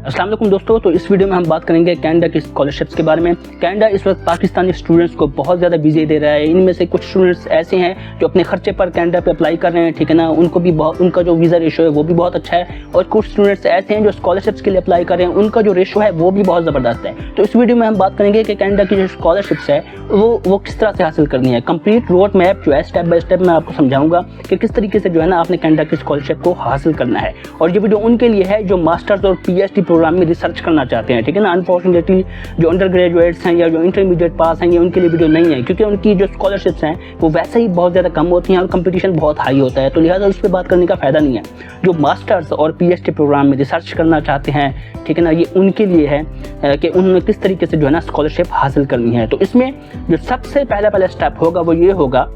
अस्सलाम वालेकुम दोस्तों, तो इस वीडियो में हम बात करेंगे कनाडा की स्कॉलरशिप्स के बारे में। कनाडा इस वक्त पाकिस्तानी स्टूडेंट्स को बहुत ज़्यादा वीज़े दे रहा है। इनमें से कुछ स्टूडेंट्स ऐसे हैं जो अपने खर्चे पर कनाडा पे अप्लाई कर रहे हैं, ठीक है ना। उनको भी बहुत, उनका जो वीज़ा रेशो है वो भी बहुत अच्छा है। और कुछ स्टूडेंट्स ऐसे हैं जो स्कॉलरशिप्स के लिए अप्लाई कर रहे हैं, उनका जो रेशो है वो भी बहुत ज़बरदस्त है। तो इस वीडियो में हम बात करेंगे कि कनाडा की जो स्कॉलरशिप्स है वो किस तरह से हासिल करनी है। कंप्लीट रोड मैप जो है स्टेप बाय स्टेप मैं आपको समझाऊंगा कि किस तरीके से जो है ना आपने कनाडा की स्कॉलरशिप को हासिल करना है। और ये वीडियो उनके लिए है जो मास्टर्स और पीएचडी प्रोग्राम में रिसर्च करना चाहते हैं, ठीक है ना। अनफॉर्चुनेटली जो अंडर ग्रेजुएट्स हैं या जो इंटरमीडिएट पास हैं, ये उनके लिए वीडियो नहीं है, क्योंकि उनकी जो स्कॉलरशिप्स हैं वो वैसे ही बहुत ज़्यादा कम होती हैं और कंपटीशन बहुत हाई होता है, तो लिहाजा उस पर बात करने का फ़ायदा नहीं है। जो मास्टर्स और पीएचडी प्रोग्राम में रिसर्च करना चाहते हैं, ठीक है ना, ये उनके लिए है कि उन्हें किस तरीके से जो है ना स्कॉलरशिप हासिल करनी है। तो इसमें जो सबसे पहला स्टेप होगा वो ये होगा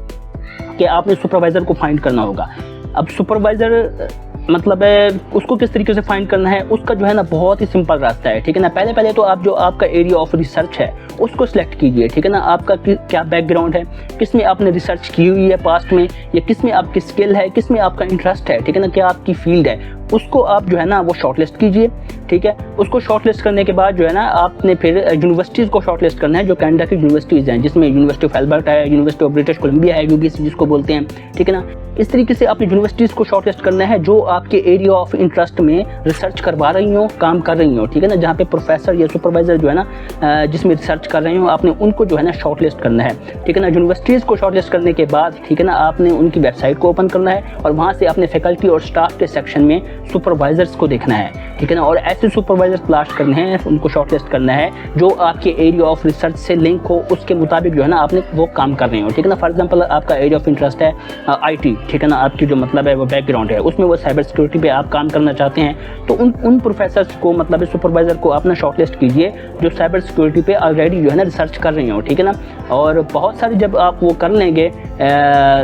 कि आपने सुपरवाइज़र को फाइंड करना होगा। अब सुपरवाइज़र मतलब है उसको किस तरीके से फाइंड करना है, उसका जो है ना बहुत ही सिंपल रास्ता है, ठीक है ना। पहले तो आप जो आपका एरिया ऑफ रिसर्च है उसको सिलेक्ट कीजिए, ठीक है ना। आपका क्या बैकग्राउंड है, किस में आपने रिसर्च की हुई है पास्ट में, या किस में आपकी स्किल है, किस में आपका इंटरेस्ट है, ठीक है ना, क्या आपकी फील्ड है, उसको आप जो है ना वो शॉर्टलिस्ट कीजिए, ठीक है। उसको शॉर्टलिस्ट करने के बाद जो है ना आपने फिर यूनिवर्सिटीज़ को शॉर्टलिस्ट करना है जो कनाडा की यूनिवर्सिटीज़ हैं, जिसमें यूनिवर्सिटी ऑफ एल्बर्टा है, यूनिवर्सिटी ऑफ ब्रिटिश कोलंबिया है, यूबीसी जिसको बोलते हैं, ठीक है ना। इस तरीके से आपने यूनिवर्सिटीज़ को शॉर्टलिस्ट करना है जो आपके एरिया ऑफ इंटरेस्ट में रिसर्च करवा रही हो, काम कर रही हो, ठीक है ना। जहाँ पे प्रोफेसर या सुपरवाइज़र जो है ना जिसमें रिसर्च कर रहे हो, आपने उनको जो है ना शॉर्टलिस्ट करना है, ठीक है ना। यूनिवर्सिटीज़ को शॉर्टलिस्ट करने के बाद, ठीक है ना, आपने उनकी वेबसाइट को ओपन करना है और वहाँ से अपने फैकल्टी और स्टाफ के सेक्शन में सुपरवाइज़र्स को देखना है, ठीक है ना। और ऐसे सुपरवाइज़र तलाश करने हैं, उनको शॉर्टलिस्ट करना है जो आपके एरिया ऑफ रिसर्च से लिंक हो, उसके मुताबिक जो है ना आपने वो काम कर रहे हो, ठीक है ना। फॉर एग्जांपल आपका एरिया ऑफ इंटरेस्ट है आईटी, ठीक है ना, आपकी जो मतलब है वो बैकग्राउंड है उसमें वो साइबर सिक्योरिटी पे आप काम करना चाहते हैं, तो उन प्रोफेसर्स को मतलब सुपरवाइज़र को अपना शॉर्टलिस्ट कीजिए जो साइबर सिक्योरिटी पे ऑलरेडी जो है ना रिसर्च कर रहे हो, ठीक है ना। और बहुत सारे जब आप वो कर लेंगे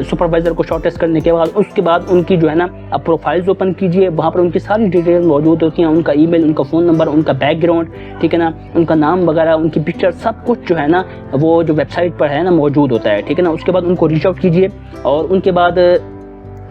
सुपरवाइज़र को शॉर्टलिस्ट करने के बाद, उसके बाद उनकी जो है ना आप प्रोफाइल्स ओपन कीजिए, वहाँ पर उनकी सारी डिटेल मौजूद होती हैं, उनका ईमेल, उनका फ़ोन नंबर, उनका बैकग्राउंड, ठीक है ना, उनका नाम वगैरह, उनकी पिक्चर, सब कुछ जो है ना वो जो वेबसाइट पर है ना मौजूद होता है, ठीक है ना। उसके बाद उनको रीच आउट कीजिए और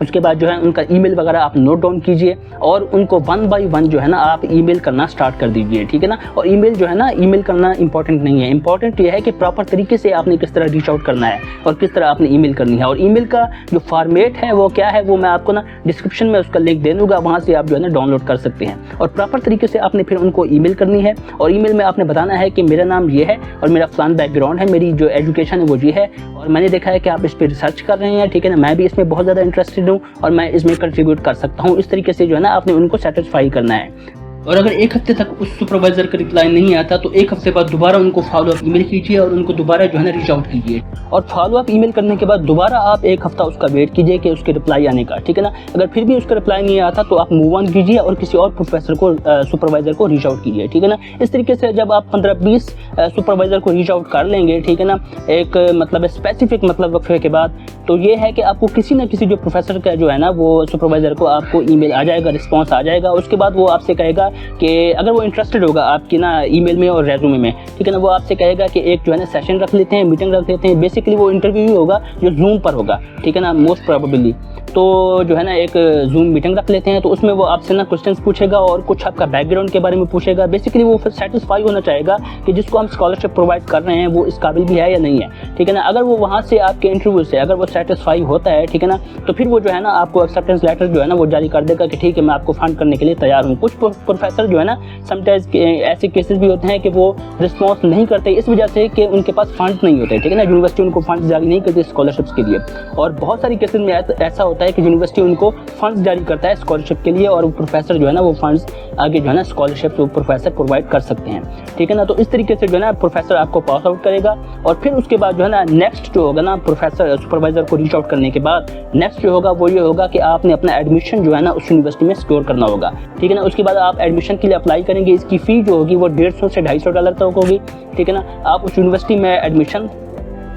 उसके बाद जो है उनका ईमेल वगैरह आप नोट डाउन कीजिए और उनको 1 बाय 1 जो है ना आप ईमेल करना स्टार्ट कर दीजिए, ठीक है ना। और ईमेल जो है ना ईमेल करना इंपॉर्टेंट नहीं है, इंपॉर्टेंट ये है कि प्रॉपर तरीके से आपने किस तरह रीच आउट करना है और किस तरह आपने ईमेल करनी है। और ईमेल का जो फॉर्मेट है वो क्या है वो मैं आपको ना डिस्क्रिप्शन में उसका लिंक दे दूँगा, वहाँ से आप जो है ना डाउनलोड कर सकते हैं। और प्रॉपर तरीके से आपने फिर उनको ईमेल करनी है और ईमेल में आपने बताना है कि मेरा नाम ये है और मेरा फलान बैकग्राउंड है, मेरी जो एजुकेशन है वो ये है और मैंने देखा है कि आप इस पर रिसर्च कर रहे हैं, ठीक है ना, मैं भी इसमें बहुत ज़्यादा इंटरेस्टेड हूँ और मैं इसमें कंट्रीब्यूट कर सकता हूं। इस तरीके से जो है ना आपने उनको सेटिस्फाई करना है। और अगर एक हफ्ते तक उस सुपरवाइज़र का रिप्लाई नहीं आता तो एक हफ्ते बाद दोबारा उनको फॉलोअप ईमेल कीजिए और उनको दोबारा जो है ना रीच आउट कीजिए। और फॉलोअप ईमेल करने के बाद दोबारा आप एक हफ्ता उसका वेट कीजिए कि उसके रिप्लाई आने का, ठीक है ना। अगर फिर भी उसका रिप्लाई नहीं आता तो आप मूव ऑन कीजिए और किसी और प्रोफेसर को सुपरवाइज़र को रीच आउट कीजिए, ठीक है ना। इस तरीके से जब आप 15-20 सुपरवाइज़र को रीच आउट कर लेंगे, ठीक है ना, एक मतलब स्पेसिफिक मतलब वक्फे के बाद, तो ये है कि आपको किसी न किसी जो प्रोफेसर का जो है ना वो सुपरवाइज़र को आपको ईमेल आ जाएगा, रिस्पॉन्स आ जाएगा। उसके बाद वो आपसे कहेगा कि अगर वो इंटरेस्टेड होगा आपकी ना ईमेल में और रेज्यूमे में, ठीक है ना, वो आपसे कहेगा कि एक जो है ना सेशन रख लेते हैं, मीटिंग रख लेते हैं। बेसिकली वो इंटरव्यू ही होगा जो जूम पर होगा, ठीक है ना, मोस्ट प्रोबेबली। तो जो है ना एक जूम मीटिंग रख लेते हैं, तो उसमें वो आपसे ना क्वेश्चंस पूछेगा और कुछ आपका बैकग्राउंड के बारे में पूछेगा। बेसिकली वो फिर सेटिस्फाई होना चाहेगा कि जिसको हम स्कॉलरशिप प्रोवाइड कर रहे हैं वो इस काबिल भी है या नहीं है, ठीक है ना। अगर वो वहाँ से आपके इंटरव्यू से अगर वो सेटिस्फाई होता है, ठीक है ना, तो फिर वो जो है ना आपको एक्सेप्टेंस लेटर जो है ना वो जारी कर देगा कि ठीक है मैं आपको फंड करने के लिए तैयार हूँ। कुछ प्रोफेसर जो है ना समटाइम्स ऐसे केसेस भी होते हैं कि वो रिस्पॉन्स नहीं करते इस वजह से कि उनके पास फंड नहीं होते, ठीक है ना। यूनिवर्सिटी उनको फंड जारी नहीं करती स्कॉलरशिप्स के लिए। और बहुत सारी केसेस में ऐसा होता है कि यूनिवर्सिटी उनको फंड्स जारी करता है स्कॉलरशिप के लिए और प्रोफेसर जो है ना वो फंड्स आगे जो है ना स्कॉलरशिप प्रोफेसर प्रोवाइड कर सकते हैं, ठीक है ना। तो इस तरीके से जो है ना प्रोफेसर आपको पास आउट करेगा और फिर उसके बाद जो है ना नेक्स्ट जो होगा ना प्रोफेसर सुपरवाइजर को रीच आउट करने के बाद नेक्स्ट जो होगा वो ये होगा कि आपने अपना एडमिशन जो है ना उस यूनिवर्सिटी में सिक्योर करना होगा, ठीक है ना। उसके बाद आप एडमिशन के लिए अप्लाई करेंगे, इसकी फ़ी जो होगी वो $150 से $250 तक होगी, ठीक है ना। आप उस यूनिवर्सिटी में एडमिशन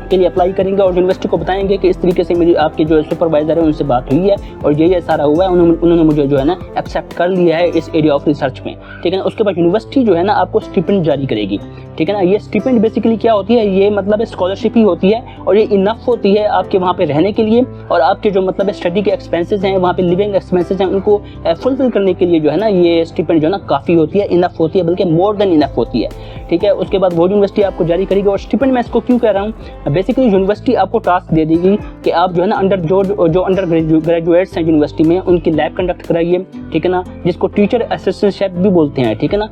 के लिए अप्लाई करेंगे और यूनिवर्सिटी को बताएंगे कि इस तरीके से मेरी आपके जो सुपरवाइजर है उनसे बात हुई है और ये सारा हुआ है, उन्होंने मुझे जो है ना एक्सेप्ट कर लिया है इस एरिया ऑफ रिसर्च में, ठीक है ना। उसके बाद यूनिवर्सिटी जो है ना आपको स्टिपेंड जारी करेगी, ठीक है ना। ये स्टिपेंड बेसिकली क्या होती है, ये मतलब स्कॉलरशिप ही होती है और ये इनफ होती है आपके वहाँ पे रहने के लिए और आपके जो मतलब स्टडी के एक्सपेंसेस हैं, वहाँ पे लिविंग एक्सपेंसेस हैं, उनको फुलफिल करने के लिए जो है ना ये स्टिपेंड जो है ना काफ़ी होती है, इनफ होती है, बल्कि मोर देन इनफ होती है, ठीक है। उसके बाद वो यूनिवर्सिटी आपको जारी करेगी। और स्टिपेंड मैं इसको क्यों कह रहा हूँ, बेसिकली यूनिवर्सिटी आपको टास्क दे देगी कि आप जो है ना जो अंडर ग्रेजुएट्स हैं यूनिवर्सिटी में उनकी लैब कंडक्ट कराइए, ठीक है ना, जिसको टीचर असिस्टेंटशिप भी बोलते हैं, ठीक है ना।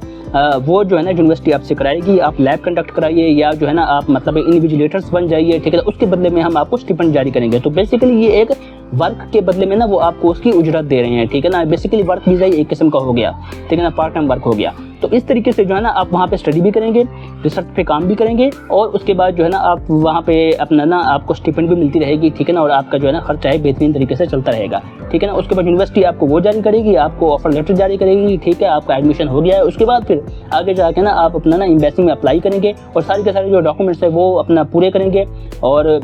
वो जो है ना यूनिवर्सिटी आपसे कराएगी, आप लैब कंडक्ट कराइए या जो है ना आप मतलब इन्विजिलेटर्स बन जाइए, ठीक है ना। उसके बदले में हम आपको स्टिपेंड जारी करेंगे। तो बेसिकली ये एक वर्क के बदले में ना वो आपको उसकी उजरत दे रहे हैं, ठीक है ना। बेसिकली वर्क वीज़ा एक किस्म का हो गया, ठीक है ना, पार्ट टाइम वर्क हो गया। तो इस तरीके से जो है ना आप वहाँ पे स्टडी भी करेंगे, रिसर्च पे काम भी करेंगे और उसके बाद जो है ना आप वहाँ पे अपना ना आपको स्टिपेंड भी मिलती रहेगी, ठीक है ना। और आपका जो है ना खर्चा है बेहतरीन तरीके से चलता रहेगा, ठीक है ना। उसके बाद यूनिवर्सिटी आपको वो जारी करेगी, आपको ऑफर लेटर जारी करेगी, ठीक है, आपका एडमिशन हो गया है। उसके बाद फिर आगे जाके ना आप अपना ना एम्बेसी में अप्लाई करेंगे और सारे के सारे जो डॉक्यूमेंट्स है वो अपना पूरे करेंगे और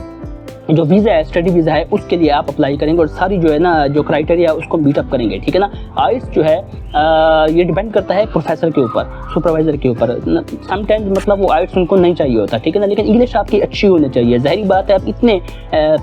जो वीज़ा है, स्टडी वीज़ा है, उसके लिए आप अप्लाई करेंगे और सारी जो है ना जो क्राइटेरिया उसको मीटअप करेंगे, ठीक है ना। आइल्स जो है ये डिपेंड करता है प्रोफेसर के ऊपर, सुपरवाइजर के ऊपर। समटाइम्स मतलब वो आइल्स उनको नहीं चाहिए होता, ठीक है ना, लेकिन इंग्लिश आपकी अच्छी होनी चाहिए। ज़ाहिर बात है आप इतने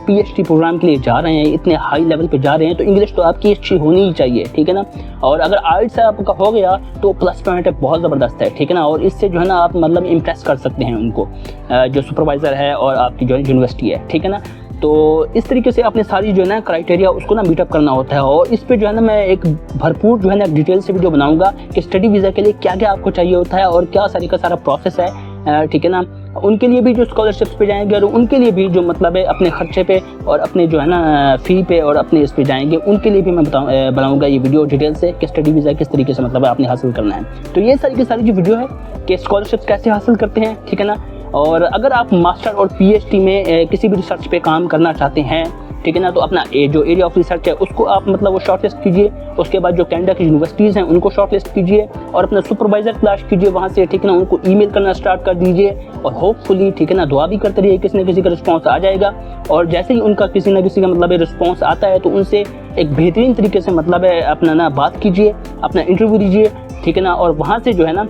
PhD प्रोग्राम के लिए जा रहे हैं, इतने हाई लेवल पे जा रहे हैं, तो इंग्लिश तो आपकी अच्छी होनी ही चाहिए, ठीक है ना। और अगर आइल्स आपका हो गया तो प्लस पॉइंट बहुत ज़बरदस्त है, ठीक है ना। और इससे जो है ना आप मतलब इम्प्रेस कर सकते हैं उनको, जो सुपरवाइज़र है और आपकी जो यूनिवर्सिटी है, ठीक है ना। तो इस तरीके से आपने सारी जो है ना क्राइटेरिया उसको ना मीटअप करना होता है। और इस पे जो है ना मैं एक भरपूर जो है ना डिटेल से वीडियो बनाऊंगा कि स्टडी वीज़ा के लिए क्या क्या आपको चाहिए होता है और क्या सारी का सारा प्रोसेस है, ठीक है ना। उनके लिए भी जो स्कॉलरशिप्स पे जाएंगे और उनके लिए भी जो मतलब है अपने खर्चे पे और अपने जो है ना फ़ी पे और अपने इस पे जाएंगे, उनके लिए भी मैं बनाऊंगा ये वीडियो डिटेल से कि स्टडी वीज़ा किस तरीके से मतलब आपने हासिल करना है। तो ये सारी की सारी जो वीडियो है कि स्कॉलरशिप्स कैसे हासिल करते हैं, ठीक है ना। और अगर आप मास्टर और PhD में किसी भी रिसर्च पे काम करना चाहते हैं, ठीक है ना, तो अपना जो एरिया ऑफ रिसर्च है उसको आप मतलब वो शॉर्ट लिस्ट कीजिए। उसके बाद जो कनाडा की यूनिवर्सिटीज़ हैं उनको शॉर्ट लिस्ट कीजिए और अपना सुपरवाइज़र तलाश कीजिए वहाँ से, ठीक है ना। उनको ईमेल करना स्टार्ट कर दीजिए और होपफुली, ठीक है ना, दुआ भी करते रहिए, किसी न किसी का रिस्पॉन्स आ जाएगा। और जैसे ही उनका किसी न किसी का मतलब रिस्पॉन्स आता है तो उनसे एक बेहतरीन तरीके से मतलब है अपना ना बात कीजिए, अपना इंटरव्यू दीजिए, ठीक है ना। और वहाँ से जो है ना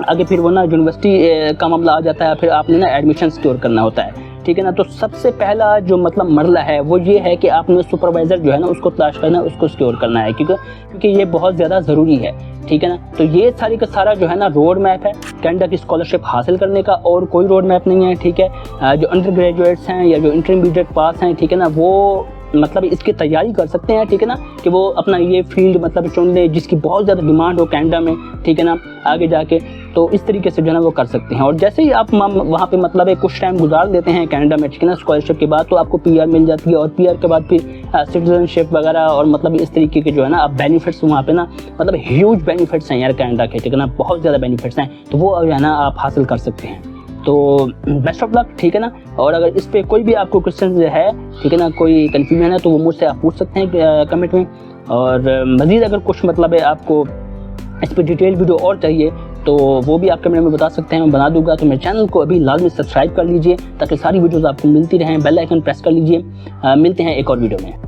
आगे फिर वो ना यूनिवर्सिटी का मामला आ जाता है, फिर आपने ना एडमिशन सिक्योर करना होता है, ठीक है ना। तो सबसे पहला जो मतलब मरला है वो ये है कि आपने सुपरवाइज़र जो है ना उसको तलाश करना है, उसको सिक्योर करना है, क्योंकि ये बहुत ज़्यादा ज़रूरी है, ठीक है ना। तो ये सारी का सारा जो है ना रोड मैप है कनाडा की स्कॉलरशिप हासिल करने का, और कोई रोड मैप नहीं है, ठीक है। जो अंडर ग्रेजुएट्स हैं या जो इंटरमीडिएट पास हैं, ठीक है ना, वो मतलब इसकी तैयारी कर सकते हैं, ठीक है ना, कि वो अपना ये फील्ड मतलब चुन ले जिसकी बहुत ज़्यादा डिमांड हो कनाडा में, ठीक है ना, आगे जाके। तो इस तरीके से जो है ना वो कर सकते हैं। और जैसे ही आप वहाँ पे मतलब कुछ टाइम गुजार देते हैं कनाडा में, ठीक है ना, स्कॉलरशिप के बाद, तो आपको PR मिल जाती है और PR के बाद फिर सिटीजनशिप वगैरह और मतलब इस तरीके के जो है ना आप बेनिफिट्स वहाँ पे ना मतलब ह्यूज बेनिफिट्स हैं यार कनाडा के, ठीक है ना, बहुत ज़्यादा बेनिफिट्स हैं, तो वो जो है ना आप हासिल कर सकते हैं। तो बेस्ट ऑफ लक, ठीक है ना। और अगर इस पे कोई भी आपको क्वेश्चन है, ठीक है ना, कोई कन्फ्यूजन है तो वो मुझसे आप पूछ सकते हैं कमेंट में। और मज़ीद अगर कुछ मतलब है आपको इस पर डिटेल वीडियो और चाहिए तो वो भी आप कमेंट में बता सकते हैं, मैं बना दूंगा। तो मेरे चैनल को अभी लाजमी सब्सक्राइब कर लीजिए ताकि सारी वीडियोज़ आपको मिलती रहें, बेल आइकन प्रेस कर लीजिए। मिलते हैं एक और वीडियो में।